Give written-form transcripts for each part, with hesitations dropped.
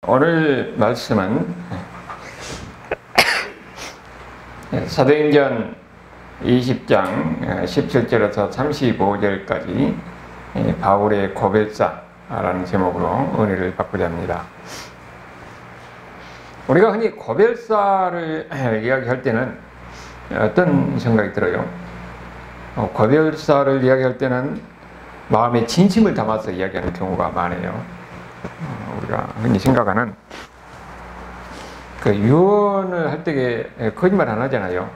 오늘 말씀은 사도행전 20장 17절에서 35절까지 바울의 고별사라는 제목으로 은혜를 받고자 합니다. 우리가 흔히 고별사를 이야기할 때는 어떤 생각이 들어요? 고별사를 이야기할 때는 마음에 진심을 담아서 이야기하는 경우가 많아요. 우리가 흔히 생각하는 그 유언을 할 때 거짓말 안 하잖아요.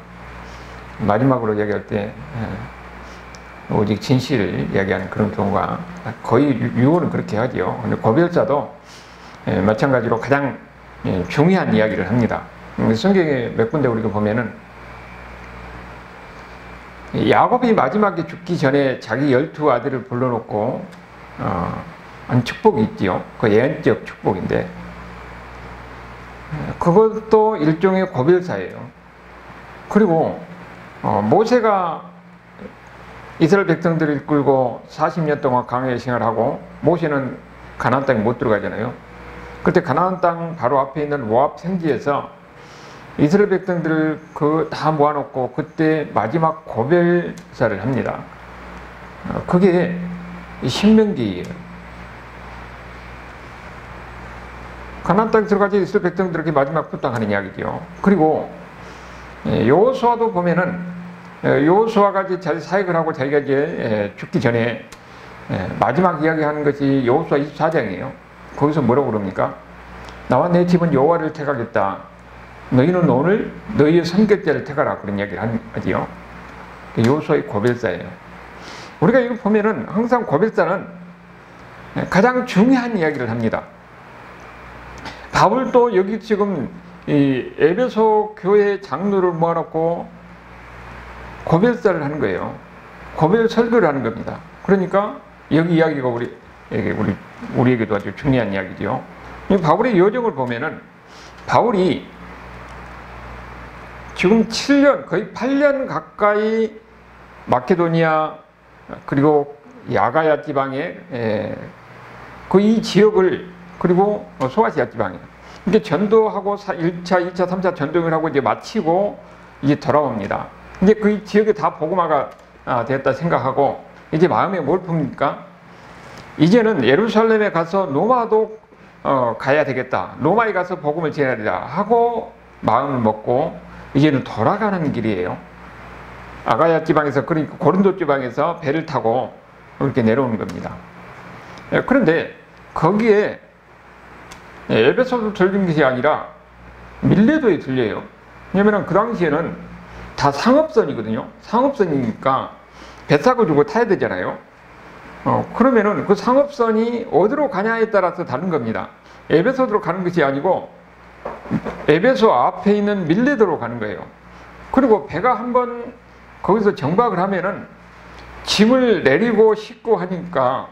마지막으로 이야기할 때 오직 진실을 이야기하는 그런 경우가 거의 유언은 그렇게 하죠. 근데 고별사도 마찬가지로 가장 중요한 이야기를 합니다. 성경에 몇 군데 우리가 보면은 야곱이 마지막에 죽기 전에 자기 12아들을 불러놓고 한 축복이 있지요. 그 예언적 축복인데 그것도 일종의 고별사예요. 그리고 모세가 이스라엘 백성들을 이끌고 40년 동안 광야에 생활하고 모세는 가나안 땅에 못 들어가잖아요. 그때 가나안 땅 바로 앞에 있는 모압 생지에서 이스라엘 백성들을 다 모아놓고 그때 마지막 고별사를 합니다. 그게 신명기예요. 가나안 땅에 들어가지 이스라엘 백성들에게 마지막 부탁하는 이야기죠. 그리고 여호수아도 보면은 여호수아가 자기 사역을 하고 자기가 이제 죽기 전에 마지막 이야기하는 것이 여호수아 24장이에요. 거기서 뭐라고 그럽니까? 나와 내 집은 여호와를 택하겠다. 너희는 오늘 너희의 선택자를 택하라. 그런 이야기를 하지요. 여호수아의 고별사예요. 우리가 이거 보면은 항상 고별사는 가장 중요한 이야기를 합니다. 바울도 여기 지금 이 에베소 교회 장로를 모아놓고 고별사를 하는 거예요. 고별 설교를 하는 겁니다. 그러니까 여기 이야기가 우리에게도 아주 중요한 이야기죠. 바울의 여정을 보면은 바울이 지금 7년, 거의 8년 가까이 마케도니아 그리고 야가야 지방에 이 지역을 그리고 소아시아 지방에 이렇게 전도하고 1차, 2차, 3차 전도를 하고 이제 마치고 이제 돌아옵니다. 이제 그 지역에 다 복음화가 됐다 생각하고 이제 마음에 뭘 풉니까? 이제는 예루살렘에 가서 로마도 가야 되겠다. 로마에 가서 복음을 전해야 되자 하고 마음을 먹고 이제는 돌아가는 길이에요. 아가야 지방에서 그러니까 고린도 지방에서 배를 타고 이렇게 내려오는 겁니다. 그런데 거기에 에베소도 들린 것이 아니라 밀레도에 들려요. 왜냐면 그 당시에는 다 상업선이거든요. 상업선이니까 배 타고 주고 타야 되잖아요. 그러면은 그 상업선이 어디로 가냐에 따라서 다른 겁니다. 에베소로 가는 것이 아니고 에베소 앞에 있는 밀레도로 가는 거예요. 그리고 배가 한번 거기서 정박을 하면은 짐을 내리고 싣고 하니까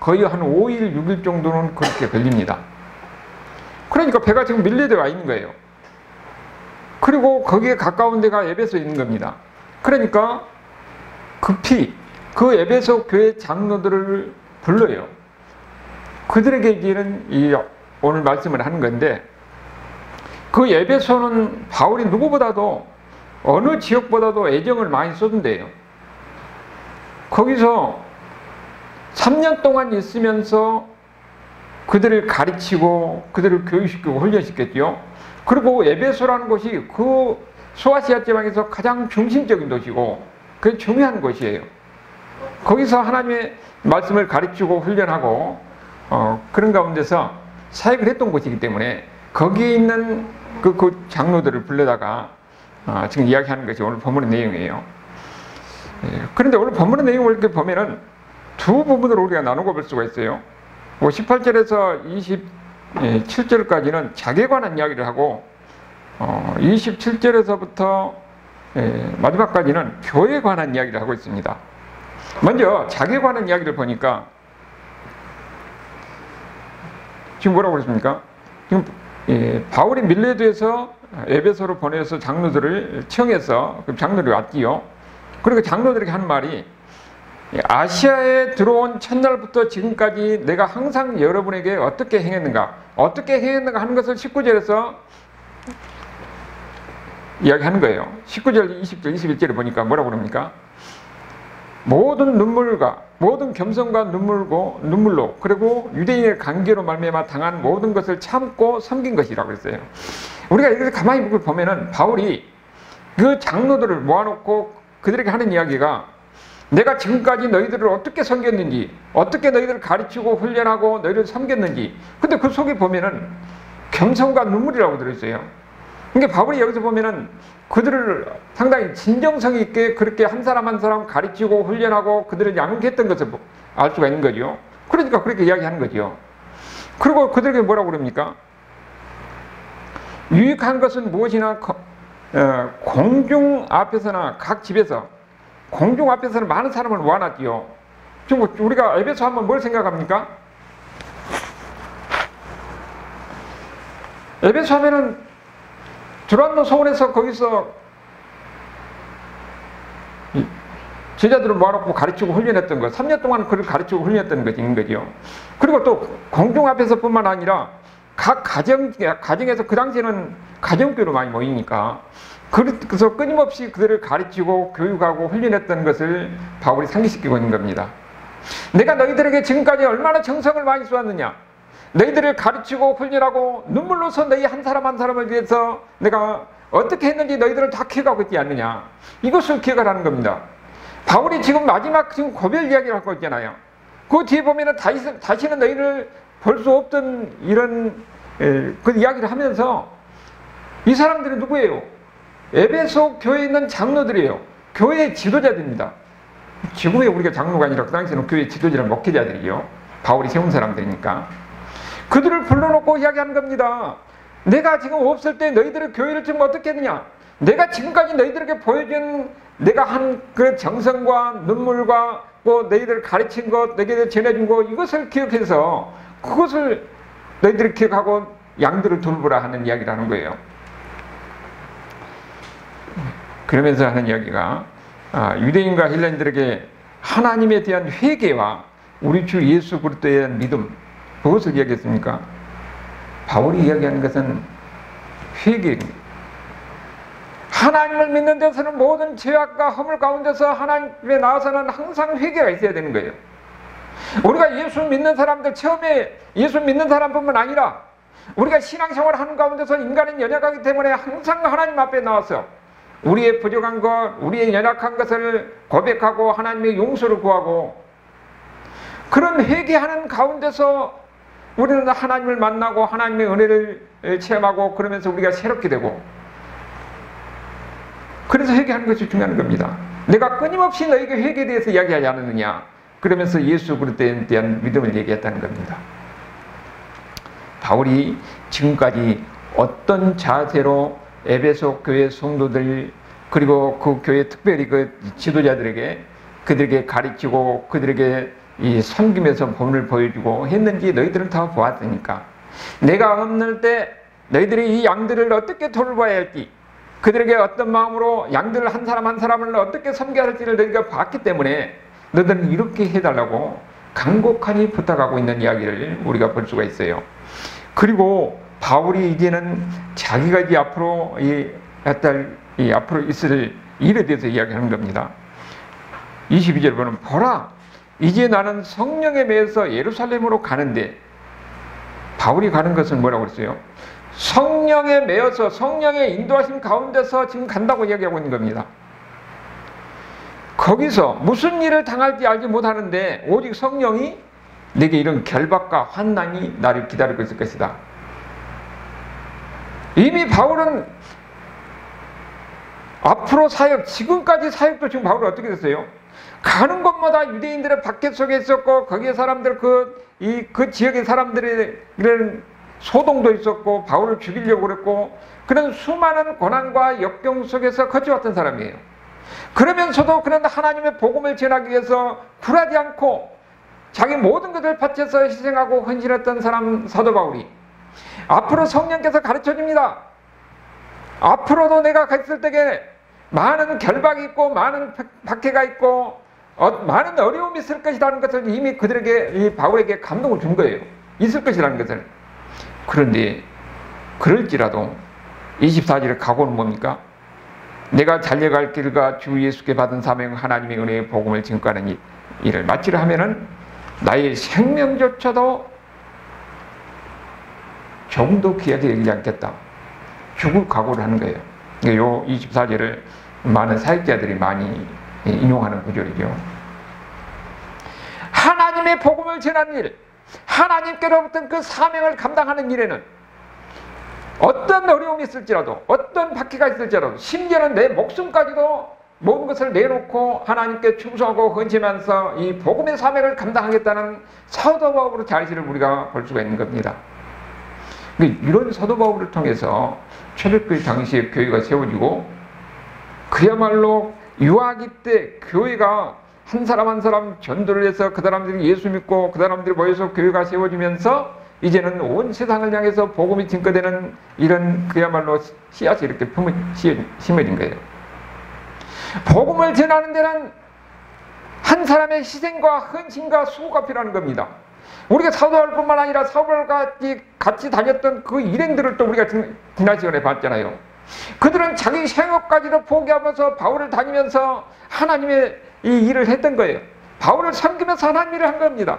거의 한 5일, 6일 정도는 그렇게 걸립니다. 그러니까 배가 지금 밀레도에 와 있는 거예요. 그리고 거기에 가까운 데가 에베소에 있는 겁니다. 그러니까 급히 그 에베소 교회 장로들을 불러요. 그들에게 이제는 오늘 말씀을 하는 건데 그 에베소는 바울이 누구보다도 어느 지역보다도 애정을 많이 쏟은데요. 거기서 3년 동안 있으면서 그들을 가르치고 그들을 교육시키고 훈련시켰죠. 그리고 에베소라는 곳이 그 소아시아 지방에서 가장 중심적인 도시고 그게 중요한 곳이에요. 거기서 하나님의 말씀을 가르치고 훈련하고 그런 가운데서 사역을 했던 곳이기 때문에 거기에 있는 그 장로들을 불러다가 지금 이야기하는 것이 오늘 본문의 내용이에요. 그런데 오늘 본문의 내용을 이렇게 보면은 두 부분으로 우리가 나누고 볼 수가 있어요. 18절에서 27절까지는 자기에 관한 이야기를 하고 27절에서부터 마지막까지는 교회에 관한 이야기를 하고 있습니다. 먼저 자기에 관한 이야기를 보니까 지금 뭐라고 그랬습니까? 지금 바울이 밀레도에서 에베소로 보내서 장로들을 청해서 그 장로들이 왔지요. 그리고 장로들에게 하는 말이 아시아에 들어온 첫날부터 지금까지 내가 항상 여러분에게 어떻게 행했는가 하는 것을 19절에서 이야기하는 거예요. 19절, 20절, 21절에 보니까 뭐라고 그럽니까? 모든 눈물과 모든 겸손과 눈물로 그리고 유대인의 관계로 말미암아 당한 모든 것을 참고 섬긴 것이라고 했어요. 우리가 이렇게 가만히 보면은 바울이 그 장로들을 모아놓고 그들에게 하는 이야기가 내가 지금까지 너희들을 어떻게 섬겼는지, 어떻게 너희들을 가르치고 훈련하고 너희를 섬겼는지. 근데 그 속에 보면은 겸손과 눈물이라고 들어있어요. 그러니까 바울이 여기서 보면은 그들을 상당히 진정성 있게 그렇게 한 사람 한 사람 가르치고 훈련하고 그들을 양육했던 것을 알 수가 있는 거죠. 그러니까 그렇게 이야기하는 거죠. 그리고 그들에게 뭐라고 그럽니까? 유익한 것은 무엇이나 공중 앞에서나 각 집에서 공중 앞에서는 많은 사람을 모아놨지요. 지금 우리가 에베소 하면 뭘 생각합니까? 에베소 하면은 두란노 소원에서 거기서 제자들을 모아놓고 가르치고 훈련했던 것, 3년 동안 그를 가르치고 훈련했던 것인 거죠. 그리고 또 공중 앞에서 뿐만 아니라 각 가정에서 그 당시에는 가정교로 많이 모이니까 그래서 끊임없이 그들을 가르치고 교육하고 훈련했던 것을 바울이 상기시키고 있는 겁니다. 내가 너희들에게 지금까지 얼마나 정성을 많이 쏘았느냐, 너희들을 가르치고 훈련하고 눈물로서 너희 한 사람 한 사람을 위해서 내가 어떻게 했는지 너희들은 다 기억하고 있지 않느냐, 이것을 기억하라는 겁니다. 바울이 지금 마지막 지금 고별 이야기를 하고 있잖아요. 그 뒤에 보면은 다시는 너희를 볼 수 없던 이런 그 이야기를 하면서 이 사람들이 누구예요? 에베소 교회에 있는 장로들이에요. 교회의 지도자들입니다. 지금의 우리가 장로가 아니라 그 당시에는 교회 지도자랑 목회자들이요. 바울이 세운 사람들이니까. 그들을 불러놓고 이야기하는 겁니다. 내가 지금 없을 때 너희들의 교회를 지금 어떻게 했느냐? 내가 지금까지 너희들에게 보여준 내가 한 그 정성과 눈물과 또 너희들을 가르친 것, 너희들 전해준 것, 이것을 기억해서 그것을 너희들이 기억하고 양들을 돌보라 하는 이야기를 하는 거예요. 그러면서 하는 이야기가 유대인과 헬라인들에게 하나님에 대한 회개와 우리 주 예수 그리스도에 대한 믿음, 무엇을 이야기했습니까? 바울이 이야기하는 것은 회개입니다. 하나님을 믿는 데서는 모든 죄악과 허물 가운데서 하나님에 나와서는 항상 회개가 있어야 되는 거예요. 우리가 예수 믿는 사람들, 처음에 예수 믿는 사람뿐만 아니라 우리가 신앙생활을 하는 가운데서 인간은 연약하기 때문에 항상 하나님 앞에 나와서 우리의 부족한 것, 우리의 연약한 것을 고백하고 하나님의 용서를 구하고, 그런 회개하는 가운데서 우리는 하나님을 만나고 하나님의 은혜를 체험하고, 그러면서 우리가 새롭게 되고, 그래서 회개하는 것이 중요한 겁니다. 내가 끊임없이 너에게 회개에 대해서 이야기하지 않았느냐, 그러면서 예수 그리스도에 대한 믿음을 얘기했다는 겁니다. 바울이 지금까지 어떤 자세로 에베소 교회 성도들, 그리고 그 교회 특별히 그 지도자들에게 그들에게 가르치고 그들에게 이 섬김에서 본을 보여주고 했는지 너희들은 다 보았으니까, 내가 없는 때 너희들이 이 양들을 어떻게 돌봐야 할지, 그들에게 어떤 마음으로 양들을 한 사람 한 사람을 어떻게 섬겨야 할지를 너희가 봤기 때문에 너희들은 이렇게 해달라고 간곡하니 부탁하고 있는 이야기를 우리가 볼 수가 있어요. 그리고 바울이 이제는 자기가 이제 앞으로 앞으로 있을 일에 대해서 이야기하는 겁니다. 22절 보면, 보라, 이제 나는 성령에 매여서 예루살렘으로 가는데, 바울이 가는 것은 뭐라고 그랬어요? 성령에 매여서 성령의 인도하심 가운데서 지금 간다고 이야기하고 있는 겁니다. 거기서 무슨 일을 당할지 알지 못하는데 오직 성령이 내게 이런 결박과 환난이 나를 기다리고 있을 것이다. 이미 바울은 앞으로 사역, 지금까지 사역도 지금 바울은 어떻게 됐어요? 가는 곳마다 유대인들의 박해 속에 있었고, 거기에 사람들 그 지역의 사람들의 이런 소동도 있었고, 바울을 죽이려고 그랬고, 그런 수많은 고난과 역경 속에서 거쳐왔던 사람이에요. 그러면서도 그런 하나님의 복음을 전하기 위해서 굴하지 않고 자기 모든 것을 바쳐서 희생하고 헌신했던 사람, 사도 바울이 앞으로 성령께서 가르쳐줍니다. 앞으로도 내가 갔을 때에 많은 결박이 있고 많은 박해가 있고 많은 어려움이 있을 것이라는 것을 이미 그들에게, 이 바울에게 감동을 준 거예요. 있을 것이라는 것을. 그런데 그럴지라도 24절의 각오는 뭡니까? 내가 달려갈 길과 주 예수께 받은 사명, 하나님의 은혜의 복음을 증거하는 일을 마치려 하면은 나의 생명조차도 조금도 귀하게 여기지 않겠다. 죽을 각오를 하는 거예요. 요 24절을 많은 사역자들이 많이 인용하는 구절이죠. 하나님의 복음을 전하는 일, 하나님께로부터 그 사명을 감당하는 일에는 어떤 어려움이 있을지라도, 어떤 박해가 있을지라도, 심지어는 내 목숨까지도 모든 것을 내놓고 하나님께 충성하고 헌신하면서 이 복음의 사명을 감당하겠다는 사도 바울의 자리를 우리가 볼 수가 있는 겁니다. 이런 사도 바울을 통해서 초대교회 당시에 교회가 세워지고, 그야말로 유아기 때 교회가 한 사람 한 사람 전도를 해서 그 사람들이 예수 믿고 그 사람들이 모여서 교회가 세워지면서 이제는 온 세상을 향해서 복음이 증거되는 이런 그야말로 씨앗이 이렇게 심어진 거예요. 복음을 전하는 데는 한 사람의 희생과 헌신과 수고가 필요한 겁니다. 우리가 사도 바울뿐만 아니라 사도 바울과 같이 다녔던 그 일행들을 또 우리가 지난 시간에 봤잖아요. 그들은 자기 생업까지도 포기하면서 바울을 다니면서 하나님의 이 일을 했던 거예요. 바울을 섬기면서 하나님 일을 한 겁니다.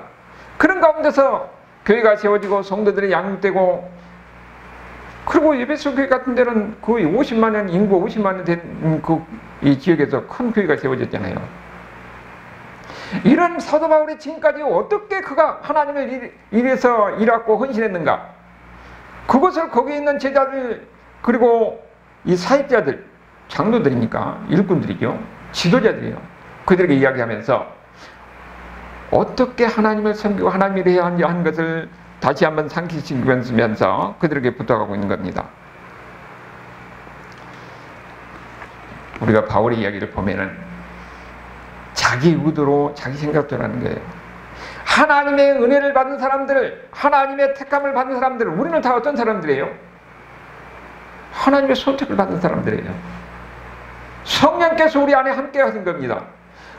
그런 가운데서 교회가 세워지고 성도들이 양육되고, 그리고 에베소 교회 같은 데는 거의 50만 년, 인구 50만 년 된 이 지역에서 큰 교회가 세워졌잖아요. 이런 사도 바울이 지금까지 어떻게 그가 하나님을 일해서 일하고 헌신했는가? 그것을 거기에 있는 제자들, 그리고 이 사역자들, 장로들이니까 일꾼들이죠. 지도자들이에요. 그들에게 이야기하면서 어떻게 하나님을 섬기고 하나님을 해야 하는지 하는 것을 다시 한번 상기시키면서 그들에게 부탁하고 있는 겁니다. 우리가 바울의 이야기를 보면은 자기 의도로 자기 생각대로 하는 거예요. 하나님의 은혜를 받은 사람들, 하나님의 택함을 받은 사람들, 우리는 다 어떤 사람들이에요? 하나님의 선택을 받은 사람들이에요. 성령께서 우리 안에 함께 하신 겁니다.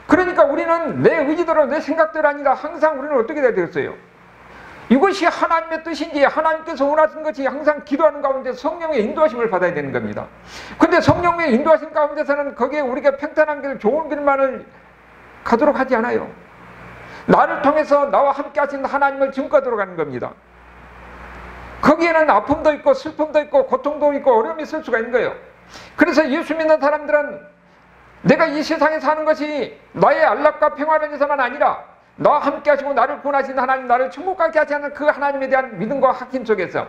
그러니까 우리는 내 의지대로, 내 생각대로 아니라 항상 우리는 어떻게 돼야 되겠어요? 이것이 하나님의 뜻인지, 하나님께서 원하시는 것이 항상 기도하는 가운데 성령의 인도하심을 받아야 되는 겁니다. 근데 성령의 인도하심 가운데서는 거기에 우리가 평탄한 길, 좋은 길만을 가도록 하지 않아요. 나를 통해서 나와 함께 하신 하나님을 증거하도록 하는 겁니다. 거기에는 아픔도 있고 슬픔도 있고 고통도 있고 어려움이 있을 수가 있는 거예요. 그래서 예수 믿는 사람들은 내가 이 세상에 사는 것이 나의 안락과 평화를 위해서만 아니라 나와 함께 하시고 나를 구원하신 하나님, 나를 천국 가게 하시는 그 하나님에 대한 믿음과 확신 속에서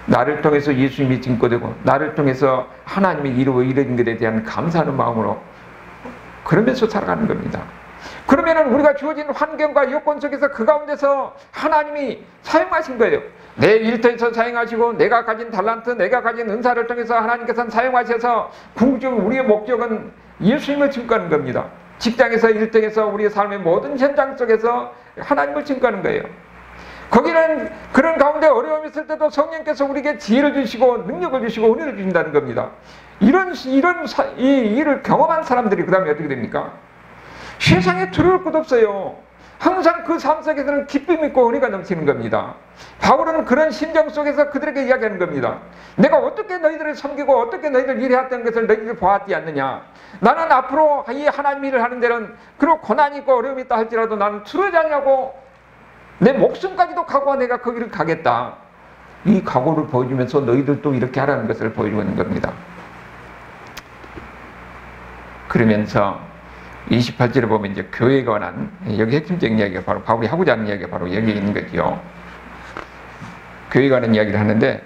나를 통해서 예수님이 증거되고 나를 통해서 하나님이 이루어진 것에 대한 감사하는 마음으로 그러면서 살아가는 겁니다. 그러면은 우리가 주어진 환경과 여건 속에서 그 가운데서 하나님이 사용하신 거예요. 내 일터에서 사용하시고 내가 가진 달란트, 내가 가진 은사를 통해서 하나님께서는 사용하셔서 궁극적으로 우리의 목적은 예수님을 증거하는 겁니다. 직장에서, 일터에서, 우리의 삶의 모든 현장 속에서 하나님을 증거하는 거예요. 거기는 그런 가운데 어려움이 있을 때도 성령께서 우리에게 지혜를 주시고 능력을 주시고 은혜를 주신다는 겁니다. 이 일을 경험한 사람들이 그 다음에 어떻게 됩니까? 세상에 두려울 것 없어요. 항상 그 삶 속에서는 기쁨이 있고 은혜가 넘치는 겁니다. 바울은 그런 심정 속에서 그들에게 이야기하는 겁니다. 내가 어떻게 너희들을 섬기고 어떻게 너희들 일해왔던 것을 너희들이 보았지 않느냐. 나는 앞으로 이 하나님 일을 하는 데는 그리고 고난이 있고 어려움이 있다 할지라도 나는 두려워하지 않냐고 내 목숨까지도 각오하 내가 거기를 가겠다. 이 각오를 보여주면서 너희들도 이렇게 하라는 것을 보여주고 있는 겁니다. 그러면서 28절에 보면 이제 교회에 관한 여기 핵심적인 이야기가 바로 바울이 하고자 하는 이야기가 바로 여기에 있는 거죠. 교회에 관한 이야기를 하는데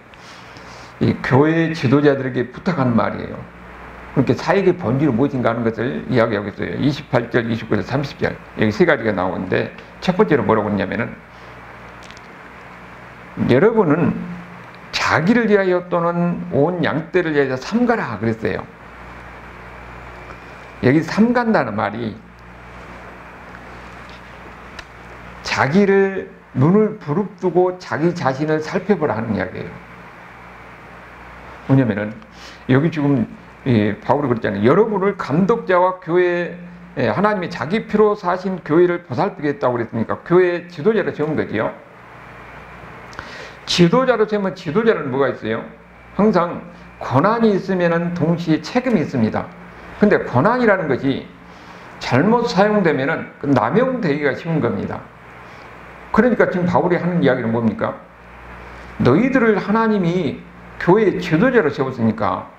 이 교회 지도자들에게 부탁하는 말이에요. 그렇게 사역의 본질은 무엇인가 하는 것을 이야기하고 있어요. 28절, 29절, 30절 여기 세 가지가 나오는데 첫 번째로 뭐라고 했냐면은 여러분은 자기를 위하여 또는 온 양떼를 위하여 삼가라 그랬어요. 여기 삼간다는 말이 자기를 눈을 부릅뜨고 자기 자신을 살펴보라 하는 이야기예요. 왜냐면은 여기 지금 바울이 그랬잖아요. 여러분을 감독자와 교회, 하나님이 자기 피로 사신 교회를 보살피겠다고 그랬으니까 교회 지도자로 세운 거지요. 지도자로 세우면 지도자는 뭐가 있어요? 항상 권한이 있으면 동시에 책임이 있습니다. 근데 권한이라는 것이 잘못 사용되면 남용되기가 쉬운 겁니다. 그러니까 지금 바울이 하는 이야기는 뭡니까? 너희들을 하나님이 교회의 지도자로 세웠으니까.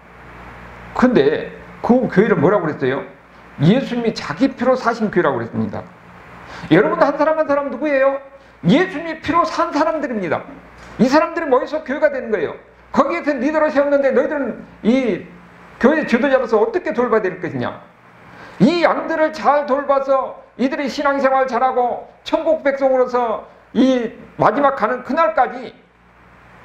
근데 그 교회를 뭐라고 그랬어요? 예수님이 자기 피로 사신 교회라고 그랬습니다. 여러분 한 사람 한 사람 누구예요? 예수님이 피로 산 사람들입니다. 이 사람들이 모여서 교회가 되는 거예요. 거기에서 리더로 세웠는데 너희들은 이 교회 지도자로서 어떻게 돌봐야 될 것이냐? 이 양들을 잘 돌봐서 이들이 신앙생활 잘하고 천국 백성으로서 이 마지막 가는 그날까지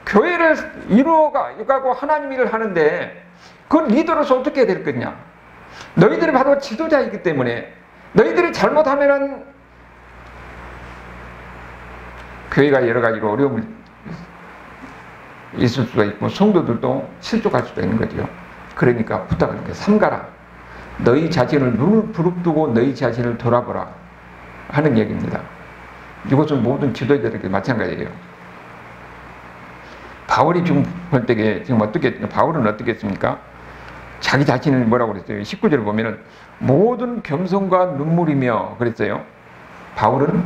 교회를 이루어가고 하나님 일을 하는데 그 리더로서 어떻게 해야 될 거냐? 너희들이 바로 지도자이기 때문에 너희들이 잘못하면은 교회가 여러 가지로 어려움을 있을 수가 있고 성도들도 실족할 수도 있는 거죠. 그러니까 부탁을 이렇게 삼가라. 너희 자신을 눈을 부릅뜨고 너희 자신을 돌아보라 하는 얘기입니다. 이것은 모든 지도자들에게 마찬가지예요. 바울이 지금 볼 때에 지금 바울은 어떻게 했습니까? 자기 자신을 뭐라고 그랬어요? 19절을 보면은 모든 겸손과 눈물이며 그랬어요. 바울은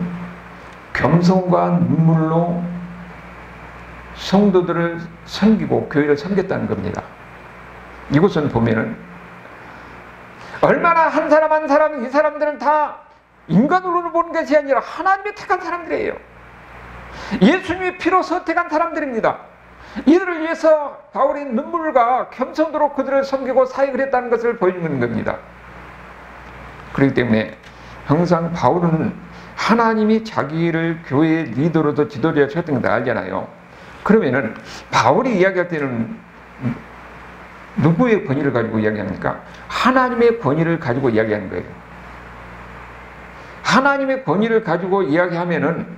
겸손과 눈물로 성도들을 섬기고 교회를 섬겼다는 겁니다. 이것은 보면은 얼마나 한 사람 한 사람 이 사람들은 다 인간으로 보는 것이 아니라 하나님의 택한 사람들이에요. 예수님의 피로 선택한 사람들입니다. 이들을 위해서 바울이 눈물과 겸손으로 그들을 섬기고 사역을 했다는 것을 보여주는 겁니다. 그렇기 때문에 항상 바울은 하나님이 자기를 교회의 리더로도 지도자로 세웠던 걸 알잖아요. 그러면은 바울이 이야기할 때는 누구의 권위를 가지고 이야기합니까? 하나님의 권위를 가지고 이야기하는 거예요. 하나님의 권위를 가지고 이야기하면은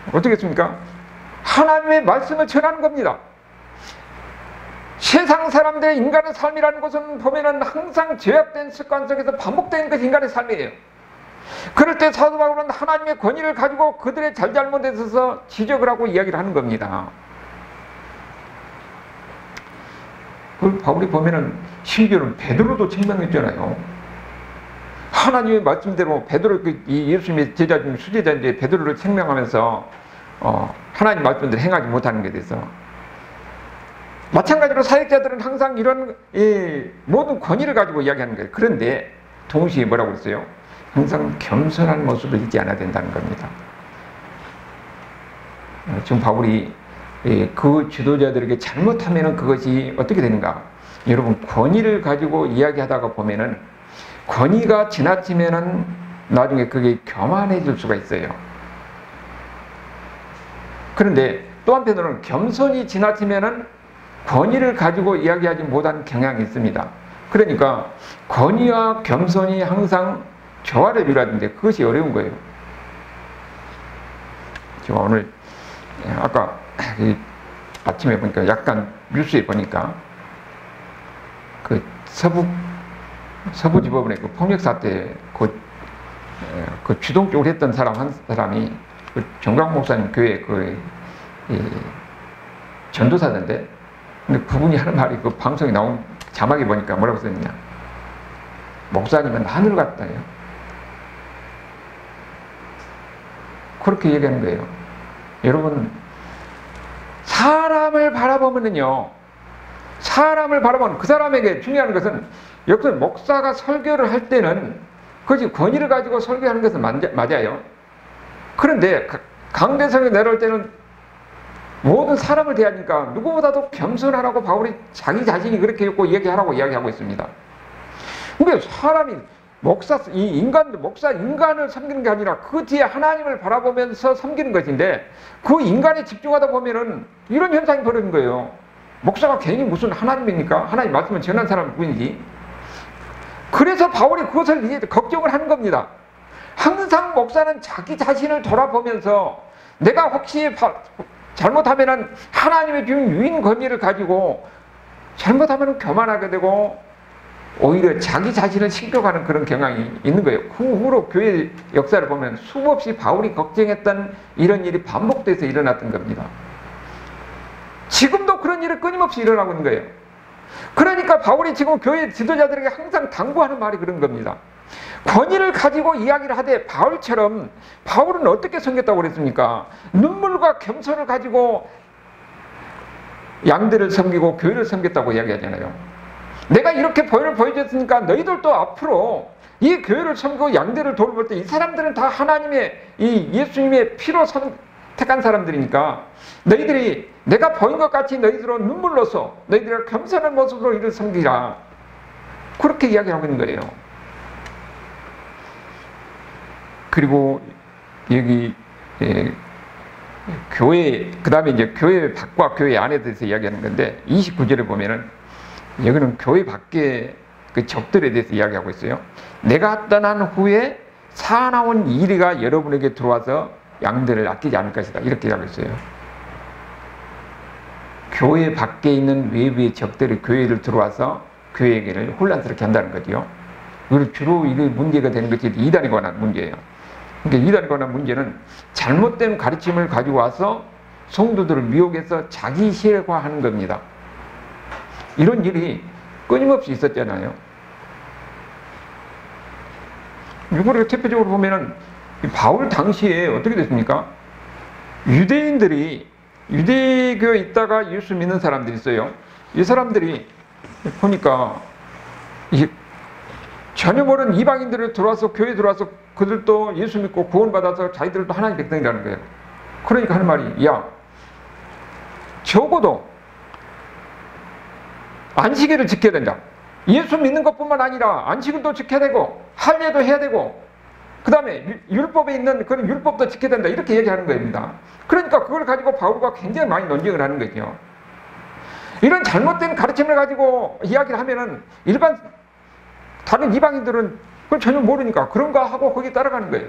어떻게 했습니까? 하나님의 말씀을 전하는 겁니다. 세상 사람들의 인간의 삶이라는 것은 보면은 항상 죄악된 습관 속에서 반복되는 것이 인간의 삶이에요. 그럴 때 사도 바울은 하나님의 권위를 가지고 그들의 잘잘못에 있어서 지적을 하고 이야기를 하는 겁니다. 그걸 바울이 보면은 심지어는 베드로도 책망했잖아요. 하나님의 말씀대로 베드로 이 예수님의 제자 중 수제자인데 베드로를 책망하면서 하나님 말씀대로 행하지 못하는 것에 대해서 마찬가지로 사역자들은 항상 이런 모든 권위를 가지고 이야기하는 거예요. 그런데 동시에 뭐라고 그랬어요? 항상 겸손한 모습을 잊지 않아야 된다는 겁니다. 지금 바울이 그 지도자들에게 잘못하면 그것이 어떻게 되는가? 여러분 권위를 가지고 이야기하다가 보면은 권위가 지나치면은 나중에 그게 교만해질 수가 있어요. 그런데 또 한편으로는 겸손이 지나치면은 권위를 가지고 이야기하지 못하는 경향이 있습니다. 그러니까 권위와 겸손이 항상 조화를 이루어야 되는데 그것이 어려운 거예요. 제가 오늘 아까 아침에 보니까 약간 뉴스에 보니까 그 서부지법원의 그 폭력 사태 그 주동적으로 했던 사람 한 사람이 그 정강 목사님 교회 전도사던데 근데 그분이 하는 말이 그 방송에 나온 자막에 보니까 뭐라고 썼냐? 목사님은 하늘 같다요. 그렇게 얘기하는 거예요. 여러분 사람을 바라보면은요, 사람을 바라보면 그 사람에게 중요한 것은 여기서 목사가 설교를 할 때는 그것이 권위를 가지고 설교하는 것은 맞아요. 그런데 강대성에 내려올 때는 모든 사람을 대하니까 누구보다도 겸손하라고 바울이 자기 자신이 그렇게 했고 얘기하라고 이야기하고 있습니다. 그러니까 사람이 목사 인간을 섬기는 게 아니라 그 뒤에 하나님을 바라보면서 섬기는 것인데 그 인간에 집중하다 보면은 이런 현상이 벌어진 거예요. 목사가 괜히 무슨 하나님입니까? 하나님 말씀을 전한 사람일 뿐이지. 그래서 바울이 그것을 이제 걱정을 하는 겁니다. 항상 목사는 자기 자신을 돌아보면서 내가 혹시 잘못하면은 하나님의 주신 유인 권위를 가지고 잘못하면 교만하게 되고 오히려 자기 자신을 신격하는 그런 경향이 있는 거예요. 후로 교회 역사를 보면 수없이 바울이 걱정했던 이런 일이 반복돼서 일어났던 겁니다. 지금도 그런 일이 끊임없이 일어나고 있는 거예요. 그러니까 바울이 지금 교회 지도자들에게 항상 당부하는 말이 그런 겁니다. 권위를 가지고 이야기를 하되 바울처럼, 바울은 어떻게 섬겼다고 그랬습니까? 눈물과 겸손을 가지고 양들을 섬기고 교회를 섬겼다고 이야기하잖아요. 내가 이렇게 보혈을 보여줬으니까 너희들도 앞으로 이 교회를 섬기고 양들을 돌볼 때 이 사람들은 다 하나님의, 이 예수님의 피로 택한 사람들이니까 너희들이 내가 보인 것 같이 너희들로 눈물로서 너희들의 겸손한 모습으로 이를 섬기라. 그렇게 이야기하고 있는 거예요. 그리고 여기 교회, 그 다음에 이제 교회 밖과 교회 안에 대해서 이야기하는 건데 29절에 보면은 여기는 교회 밖에 그 적들에 대해서 이야기하고 있어요. 내가 떠난 후에 사나운 이리가 여러분에게 들어와서 양들을 아끼지 않을 것이다. 이렇게 이야기하고 있어요. 교회 밖에 있는 외부의 적들이 교회를 들어와서 교회를 혼란스럽게 한다는 거죠. 그리고 주로 이게 문제가 되는 것이 이단에 관한 문제예요. 그러니까 이단에 관한 문제는 잘못된 가르침을 가지고 와서 성도들을 미혹해서 자기 실화하는 겁니다. 이런 일이 끊임없이 있었잖아요. 이거를 대표적으로 보면은 바울 당시에 어떻게 됐습니까? 유대인들이 유대교에 있다가 예수 믿는 사람들이 있어요. 이 사람들이 보니까 전혀 모르는 이방인들이 들어와서 교회에 들어와서 그들도 예수 믿고 구원받아서 자기들도 하나님 백성이라는 거예요. 그러니까 하는 말이, 야, 적어도 안식일을 지켜야 된다. 예수 믿는 것뿐만 아니라 안식일도 지켜야 되고 할례도 해야 되고 그 다음에 율법에 있는 그런 율법도 지켜야 된다. 이렇게 얘기하는 겁니다. 그러니까 그걸 가지고 바울과 굉장히 많이 논쟁을 하는 거죠. 이런 잘못된 가르침을 가지고 이야기를 하면은 일반 다른 이방인들은 그걸 전혀 모르니까 그런가 하고 거기에 따라가는 거예요.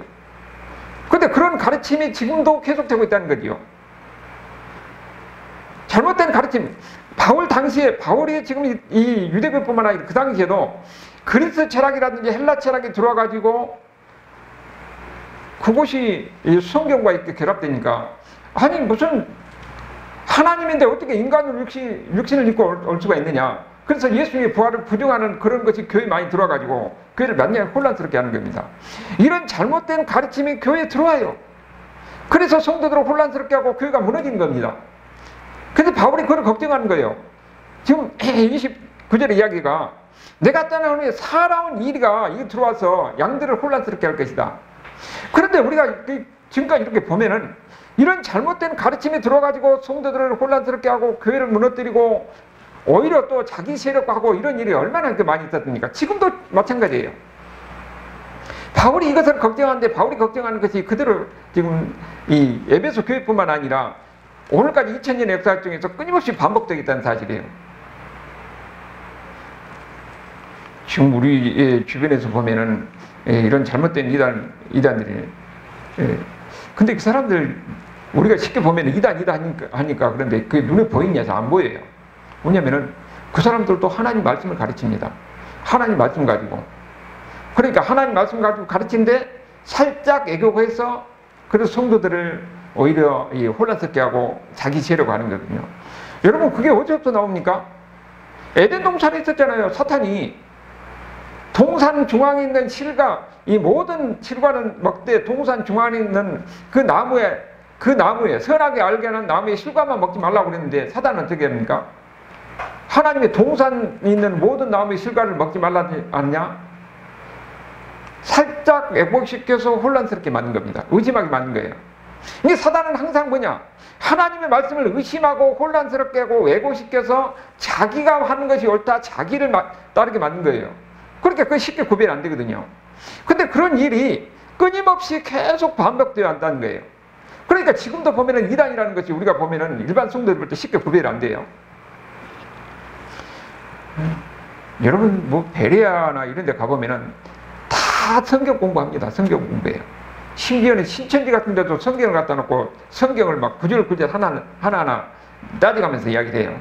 그런데 그런 가르침이 지금도 계속되고 있다는 거죠. 잘못된 가르침. 바울 당시에, 바울이 지금 이 유대교뿐만 아니라 그 당시에도 그리스 철학이라든지 헬라 철학이 들어와가지고 그것이 성경과 이렇게 결합되니까, 아니 무슨 하나님인데 어떻게 인간으로 육신을 입고 올 수가 있느냐. 그래서 예수님의 부활을 부정하는 그런 것이 교회에 많이 들어와가지고 교회를 완전히 혼란스럽게 하는 겁니다. 이런 잘못된 가르침이 교회에 들어와요. 그래서 성도들을 혼란스럽게 하고 교회가 무너진 겁니다. 근데 바울이 그걸 걱정하는 거예요. 지금 29절의 이야기가 내가 떠난 후에 사나운 이리가 들어와서 양들을 혼란스럽게 할 것이다. 그런데 우리가 지금까지 이렇게 보면은 이런 잘못된 가르침이 들어가지고 성도들을 혼란스럽게 하고 교회를 무너뜨리고 오히려 또 자기 세력화하고 이런 일이 얼마나 많이 있었습니까? 지금도 마찬가지예요. 바울이 이것을 걱정하는데 바울이 걱정하는 것이 그대로 지금 이 에베소 교회뿐만 아니라 오늘까지 2000년의 역사 중에서 끊임없이 반복되고 있다는 사실이에요. 지금 우리 주변에서 보면은 이런 잘못된 이단들이, 근데 그 사람들 우리가 쉽게 보면 이단 하니까 그런데 그게 눈에 보이냐 해서 안 보여요. 왜냐면은 그 사람들도 하나님 말씀을 가르칩니다. 하나님 말씀 가지고. 그러니까 하나님 말씀 가지고 가르치는데 살짝 애교해서 그래서 성도들을 오히려 혼란스럽게 하고 자기 세력을 하는 거거든요. 여러분 그게 어디서부터 나옵니까? 에덴 동산에 있었잖아요. 사탄이 동산 중앙에 있는 실과, 이 모든 실과는 먹되 동산 중앙에 있는 그 나무에 선하게 알게 하는 나무의 실과만 먹지 말라고 그랬는데 사단은 어떻게 합니까? 하나님의 동산에 있는 모든 나무의 실과를 먹지 말라지 않냐? 살짝 왜곡시켜서 혼란스럽게 만든 겁니다. 의심하게 만든 거예요. 이게 사단은 항상 뭐냐? 하나님의 말씀을 의심하고 혼란스럽게 하고 왜곡시켜서 자기가 하는 것이 옳다, 자기를 따르게 만든 거예요. 그러니까 그게 쉽게 구별이 안 되거든요. 근데 그런 일이 끊임없이 계속 반복되어 한다는 거예요. 그러니까 지금도 보면은 이단이라는 것이 우리가 보면은 일반 성도들 볼 때 쉽게 구별이 안 돼요. 여러분 뭐 베레아나 이런 데 가보면은 다 성경 공부합니다. 성경 공부해요. 심지어는 신천지 같은 데도 성경을 갖다 놓고 성경을 막 구절구절 하나하나 따져가면서 이야기를 해요.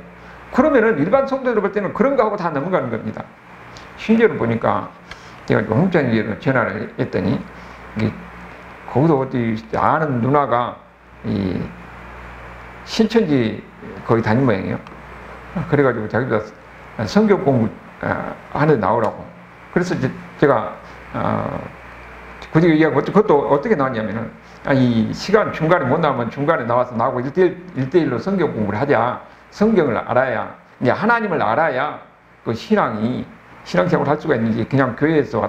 그러면은 일반 성도들 볼 때는 그런 거 하고 다 넘어가는 겁니다. 심지어는 보니까 제가 홍장님께 전화를 했더니 거기서 어디 아는 누나가 이 신천지 거기 다닌 모양이에요. 그래가지고 자기도 성경 공부 하는 데 나오라고. 그래서 제가 굳이 얘기하고 그것도 어떻게 나왔냐면은 이 시간 중간에 못 나오면 중간에 나와서 나하고 1대1로 성경 공부를 하자. 성경을 알아야, 이제 하나님을 알아야 그 신앙생활을 할 수가 있는지, 그냥 교회에서,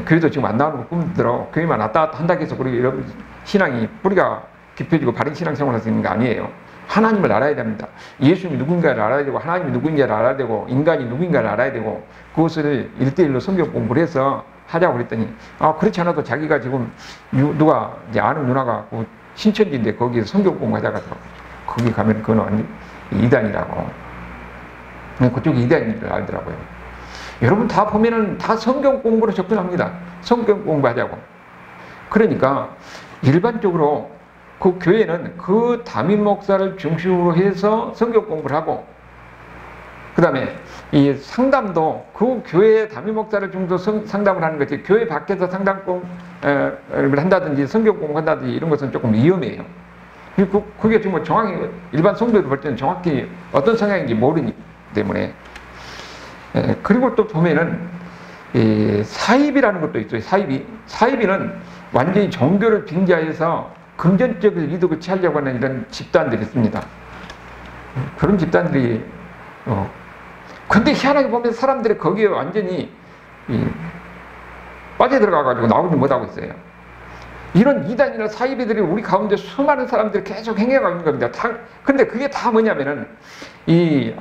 교회도 지금 안 나오는 거 꿈들어, 교회만 왔다 갔다 한다고 해서 그리고 여러분 신앙이 뿌리가 깊어지고 바른 신앙생활을 할 수 있는 거 아니에요. 하나님을 알아야 됩니다. 예수님이 누군가를 알아야 되고, 하나님이 누군지를 알아야 되고, 인간이 누군가를 알아야 되고, 그것을 1대1로 성경 공부를 해서 하자고 그랬더니, 그렇지 않아도 자기가 지금 누가 이제 아는 누나가 그 신천지인데 거기서 성경 공부하자고 하더라고. 거기 가면 그건 완전 이단이라고. 그쪽이 이단인 줄 알더라고요. 여러분 다 보면은 다 성경 공부로 접근합니다. 성경 공부하자고. 그러니까 일반적으로 그 교회는 그 담임 목사를 중심으로 해서 성경 공부를 하고, 그 다음에 이 상담도 그 교회의 담임 목사를 중심으로 상담을 하는 거지, 교회 밖에서 상담을 한다든지 성경 공부한다든지 이런 것은 조금 위험해요. 그게 지금 정확히 일반 성도들 볼 때는 정확히 어떤 성향인지 모르기 때문에. 그리고 또 보면은 사입이라는 것도 있어요. 사입이는 완전히 종교를 빙자해서 금전적인 이득을 취하려고 하는 이런 집단들이 있습니다. 그런 집단들이 근데 희한하게 보면 사람들이 거기에 완전히 빠져들어가가지고 나오지 못하고 있어요. 이런 이단이나 사이비들이 우리 가운데 수많은 사람들이 계속 행해가고 있는 겁니다. 근데 그게 다 뭐냐면은 이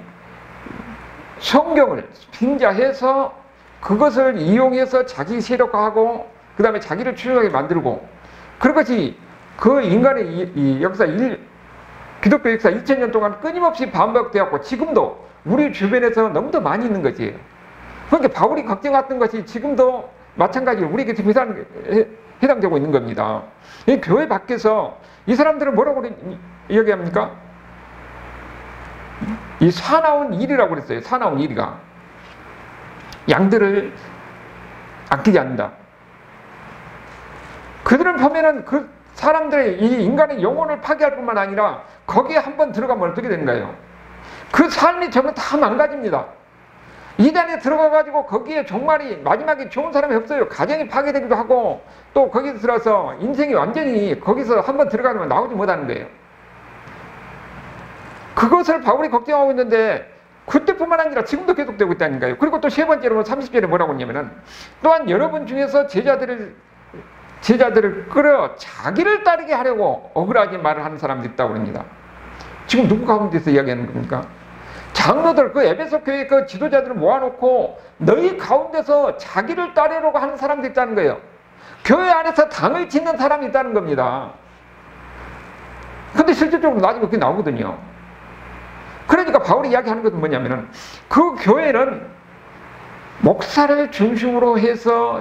성경을 빙자해서 그것을 이용해서 자기 세력화하고 그 다음에 자기를 추종하게 만들고, 그런 것이 그 인간의 이 역사, 기독교 역사 2000년 동안 끊임없이 반복되었고 지금도 우리 주변에서 너무도 많이 있는 거지. 그러니까 바울이 걱정했던 것이 지금도 마찬가지로 우리에게 해당되고 있는 겁니다. 이 교회 밖에서 이 사람들은 뭐라고 이야기합니까? 이 사나운 일이라고 그랬어요. 사나운 일이가 양들을 아끼지 않는다. 그들을 보면은 그 사람들의 이 인간의 영혼을 파괴할 뿐만 아니라 거기에 한번 들어가면 어떻게 되는가요? 그 삶이 전부 다 망가집니다. 이단에 들어가가지고 거기에 정말이 마지막에 좋은 사람이 없어요. 가정이 파괴되기도 하고 또 거기서 들어서 인생이 완전히 거기서 한번 들어가면 나오지 못하는 거예요. 그것을 바울이 걱정하고 있는데 그때뿐만 아니라 지금도 계속되고 있다니까요. 그리고 또 세 번째로 30절에 뭐라고 했냐면은 또한 여러분 중에서 제자들을 끌어 자기를 따르게 하려고 억울하게 말을 하는 사람도 있다고 합니다. 지금 누구 가운데서 이야기하는 겁니까? 장로들, 그 에베소 교회 그 지도자들을 모아놓고 너희 가운데서 자기를 따르려고 하는 사람도 있다는 거예요. 교회 안에서 당을 짓는 사람이 있다는 겁니다. 근데 실질적으로 나중에 그게 나오거든요. 그러니까 바울이 이야기하는 것은 뭐냐면은 그 교회는 목사를 중심으로 해서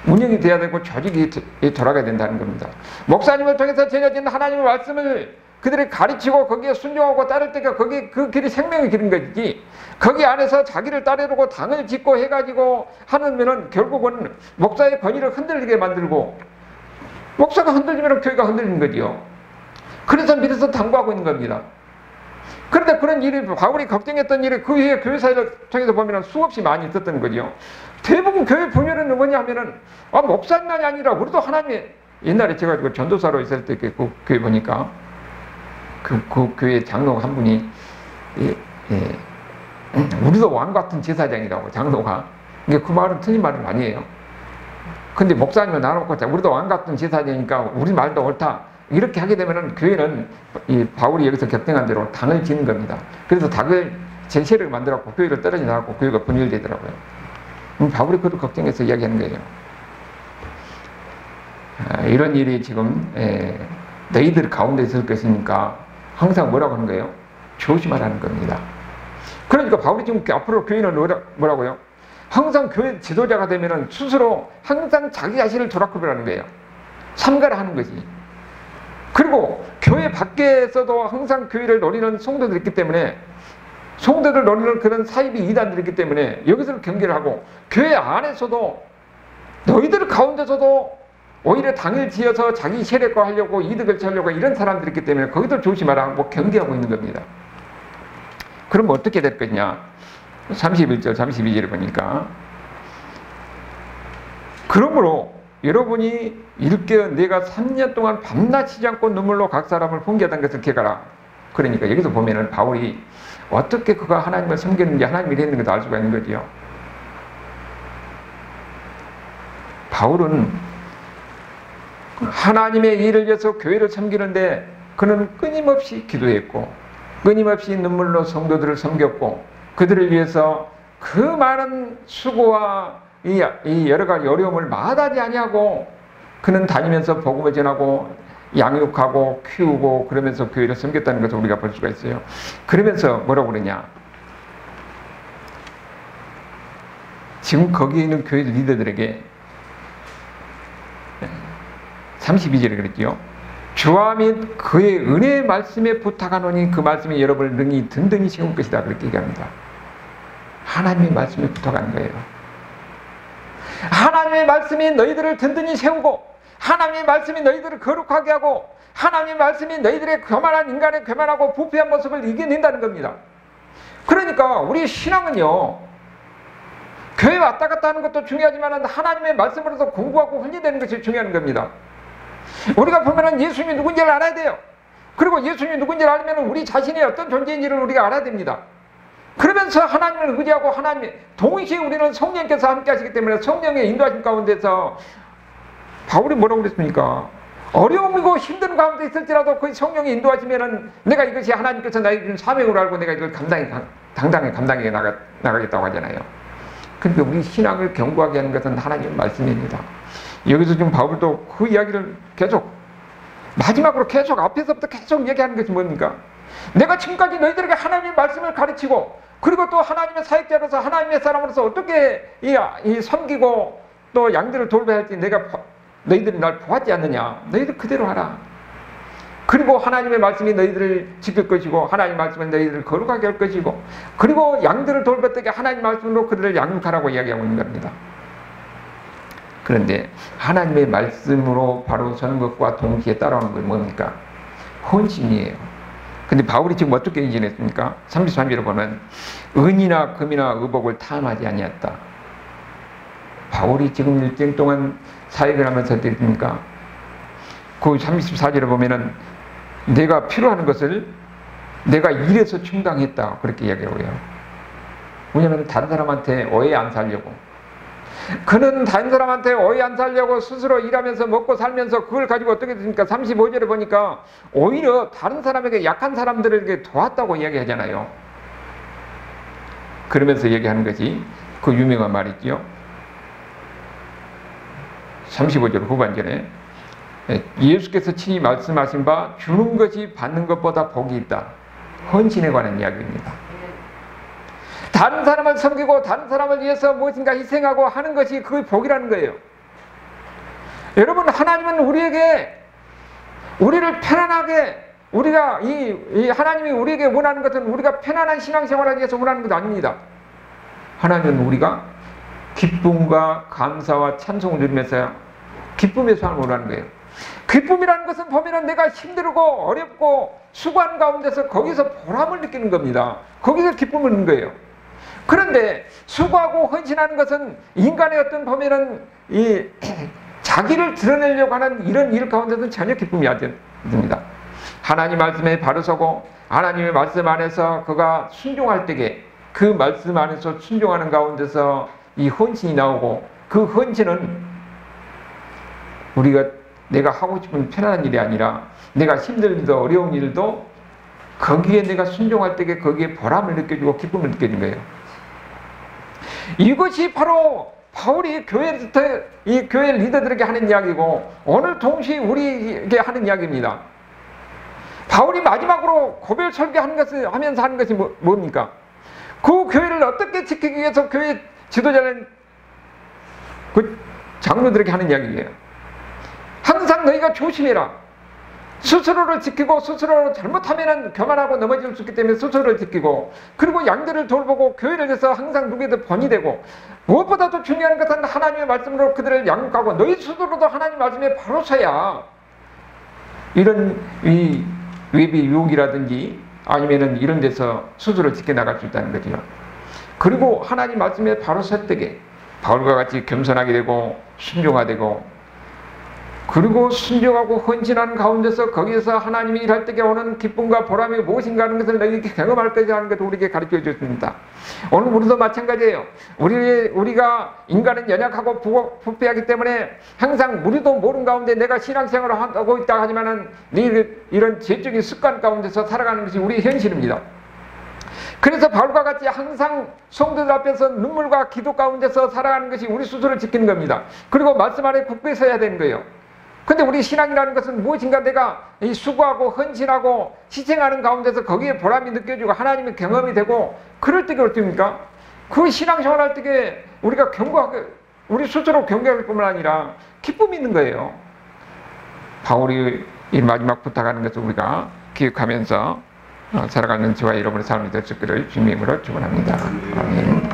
운영이 돼야 되고 조직이 돌아가야 된다는 겁니다. 목사님을 통해서 전해진 하나님의 말씀을 그들이 가르치고 거기에 순종하고 따를 때가 거기 그 길이 생명의 길인 거지. 거기 안에서 자기를 따르려고 당을 짓고 해가지고 하면은 결국은 목사의 권위를 흔들리게 만들고 목사가 흔들리면 교회가 흔들리는 거지요. 그래서 미래서 당부하고 있는 겁니다. 그런데 그런 일이 바울이 걱정했던 일이 그 후에 교회사를 통해서 보면 수없이 많이 있었던 거죠. 대부분 교회 분열은 뭐냐 하면은 목사님만이 아니라 우리도 하나님의 옛날에 제가 그 전도사로 있을 때 그 교회 보니까 그 교회 장로 한 분이 우리도 왕 같은 제사장이라고 장로가. 이게 그 말은 틀린 말은 아니에요. 근데 목사님을 나눠놓고 우리도 왕 같은 제사장이니까 우리 말도 옳다. 이렇게 하게 되면은 교회는 이 바울이 여기서 격정한 대로 당을 짓는 겁니다. 그래서 당을 제세를 만들었고 교회를 떨어져 나가고 교회가 분열되더라고요. 바울이 그걸 걱정해서 이야기하는 거예요. 이런 일이 지금 너희들 가운데 있을 것이니까 항상 뭐라고 하는 거예요? 조심하라는 겁니다. 그러니까 바울이 지금 앞으로 교회는 뭐라고요? 항상 교회 지도자가 되면은 스스로 항상 자기 자신을 돌아보라는 거예요. 삼가를 하는 거지. 그리고 교회 밖에서도 항상 교회를 노리는 성도들이 있기 때문에 성도들 노리는 그런 사이비 이단들이 있기 때문에 여기서 경계를 하고, 교회 안에서도 너희들 가운데서도 오히려 당을 지어서 자기 세력화하려고 이득을 취하려고 이런 사람들이 있기 때문에 거기도 조심하라 뭐 경계하고 있는 겁니다. 그럼 어떻게 될 거냐? 31절 32절을 보니까, 그러므로 여러분이 일깨어 내가 3년 동안 밤낮 쉬지 않고 눈물로 각 사람을 훈계하던 것을 기억하라. 그러니까 여기서 보면은 바울이 어떻게 그가 하나님을 섬겼는지, 하나님이 했는 것도 알 수가 있는 거지요. 바울은 하나님의 일을 위해서 교회를 섬기는데 그는 끊임없이 기도했고, 끊임없이 눈물로 성도들을 섬겼고, 그들을 위해서 그 많은 수고와 이 여러 가지 어려움을 마다하지 아니하고 그는 다니면서 복음을 전하고 양육하고 키우고 그러면서 교회를 섬겼다는 것을 우리가 볼 수가 있어요. 그러면서 뭐라고 그러냐? 지금 거기에 있는 교회 리더들에게 32절에 그랬죠. 주와 및 그의 은혜의 말씀에 부탁하노니 그 말씀이 여러분을 능히 든든히 세울 것이다. 그렇게 얘기합니다. 하나님의 말씀에 부탁하는 거예요. 하나님의 말씀이 너희들을 든든히 세우고, 하나님의 말씀이 너희들을 거룩하게 하고, 하나님의 말씀이 너희들의 교만한 인간의 교만하고 부패한 모습을 이겨낸다는 겁니다. 그러니까 우리 신앙은요, 교회 왔다 갔다 하는 것도 중요하지만 하나님의 말씀으로서 공부하고 훈련되는 것이 중요한 겁니다. 우리가 보면은 예수님이 누군지를 알아야 돼요. 그리고 예수님이 누군지를 알면 우리 자신이 어떤 존재인지를 우리가 알아야 됩니다. 그러면서 하나님을 의지하고 하나님, 동시에 우리는 성령께서 함께 하시기 때문에 성령의 인도하심 가운데서, 바울이 뭐라고 그랬습니까? 어려움이고 힘든 가운데 있을지라도 그 성령이 인도하시면은 내가 이것이 하나님께서 나에게 준 사명으로 알고 내가 이걸 당당히 감당해 나가겠다고 하잖아요. 그러니까 우리 신앙을 견고하게 하는 것은 하나님의 말씀입니다. 여기서 지금 바울도 그 이야기를 계속, 마지막으로 계속 앞에서부터 계속 얘기하는 것이 뭡니까? 내가 지금까지 너희들에게 하나님의 말씀을 가르치고, 그리고 또 하나님의 사역자로서 하나님의 사람으로서 어떻게 섬기고 또 양들을 돌봐야 할지 너희들이 날 보았지 않느냐? 너희들 그대로 하라. 그리고 하나님의 말씀이 너희들을 지킬 것이고, 하나님의 말씀은 너희들을 거룩하게 할 것이고, 그리고 양들을 돌봤더니 하나님의 말씀으로 그들을 양육하라고 이야기하고 있는 겁니다. 그런데 하나님의 말씀으로 바로 서는 것과 동시에 따라오는 건 뭡니까? 헌신이에요. 근데 바울이 지금 어떻게 인진했습니까? 33절에 보면 은이나 금이나 의복을 탐하지 아니했다. 바울이 지금 일정 동안 사역을 하면서 어떻습니까? 그 34절에 보면은 내가 필요한 것을 내가 일해서 충당했다. 그렇게 이야기하고요. 왜냐하면 다른 사람한테 오해 안 살려고. 그는 다른 사람한테 오해 안 살려고 스스로 일하면서 먹고 살면서 그걸 가지고 어떻게 됩니까? 35절에 보니까 오히려 다른 사람에게, 약한 사람들에게 도왔다고 이야기하잖아요. 그러면서 얘기하는 것이 그 유명한 말이지요. 35절 후반절에 예수께서 친히 말씀하신 바 주는 것이 받는 것보다 복이 있다. 헌신에 관한 이야기입니다. 다른 사람을 섬기고 다른 사람을 위해서 무엇인가 희생하고 하는 것이 그게 복이라는 거예요. 여러분, 하나님은 우리를 편안하게, 우리가 하나님이 우리에게 원하는 것은 우리가 편안한 신앙생활을 위해서 원하는 것 아닙니다. 하나님은 우리가 기쁨과 감사와 찬송을 누리면서 기쁨의 삶을 원하는 거예요. 기쁨이라는 것은 보면은 내가 힘들고 어렵고 수고하는 가운데서 거기서 보람을 느끼는 겁니다. 거기서 기쁨을 얻는 거예요. 그런데 수고하고 헌신하는 것은 인간의 어떤 보면은 자기를 드러내려고 하는 이런 일 가운데서는 전혀 기쁨이 안 됩니다. 하나님 말씀에 바로 서고 하나님의 말씀 안에서 그가 순종할 때에 그 말씀 안에서 순종하는 가운데서 이 헌신이 나오고, 그 헌신은 내가 하고 싶은 편안한 일이 아니라 내가 힘든 일도 어려운 일도 거기에 내가 순종할 때에 거기에 보람을 느껴지고 기쁨을 느껴진 거예요. 이것이 바로 바울이 이 교회 리더들에게 하는 이야기고, 오늘 동시에 우리에게 하는 이야기입니다. 바울이 마지막으로 고별 설교하면서 하는 것이 뭡니까? 그 교회를 어떻게 지키기 위해서 교회 지도자는 그 장로들에게 하는 이야기예요. 항상 너희가 조심해라. 스스로를 지키고 스스로 잘못하면 교만하고 넘어질 수 있기 때문에 스스로를 지키고, 그리고 양들을 돌보고 교회를 해서 항상 누구에도 본이 되고, 무엇보다도 중요한 것은 하나님의 말씀으로 그들을 양육하고 너희 스스로도 하나님 말씀에 바로 서야 이런 이 외비 유혹이라든지 아니면은 이런 데서 스스로 지켜나갈 수 있다는 거죠. 그리고 하나님 말씀에 바로 설득에 바울과 같이 겸손하게 되고 순종하되고, 그리고 순종하고 헌신하는 가운데서 거기에서 하나님이 일할 때에 오는 기쁨과 보람이 무엇인가 하는 것을 너희에게 경험할 것이라는 하는 것을 우리에게 가르쳐 줬습니다. 오늘 우리도 마찬가지예요. 우리가 인간은 연약하고 부패하기 때문에 항상 우리도 모르는 가운데 내가 신앙생활을 하고 있다 하지만은 이런 죄적인 습관 가운데서 살아가는 것이 우리의 현실입니다. 그래서 바울과 같이 항상 성도들 앞에서 눈물과 기도 가운데서 살아가는 것이 우리 스스로를 지키는 겁니다. 그리고 말씀 안에 굳게 서야 되는 거예요. 근데 우리 신앙이라는 것은 무엇인가 내가 이 수고하고 헌신하고 희생하는 가운데서 거기에 보람이 느껴지고 하나님의 경험이 되고, 그럴 때가 어떻습니까? 그 신앙생활 할 때에 우리가 우리 스스로 경고할 뿐만 아니라 기쁨이 있는 거예요. 바울이 이 마지막 부탁하는 것을 우리가 기억하면서 살아가는 저와 여러분의 삶이 될 수 있기를 주님으로 축원합니다. 아멘.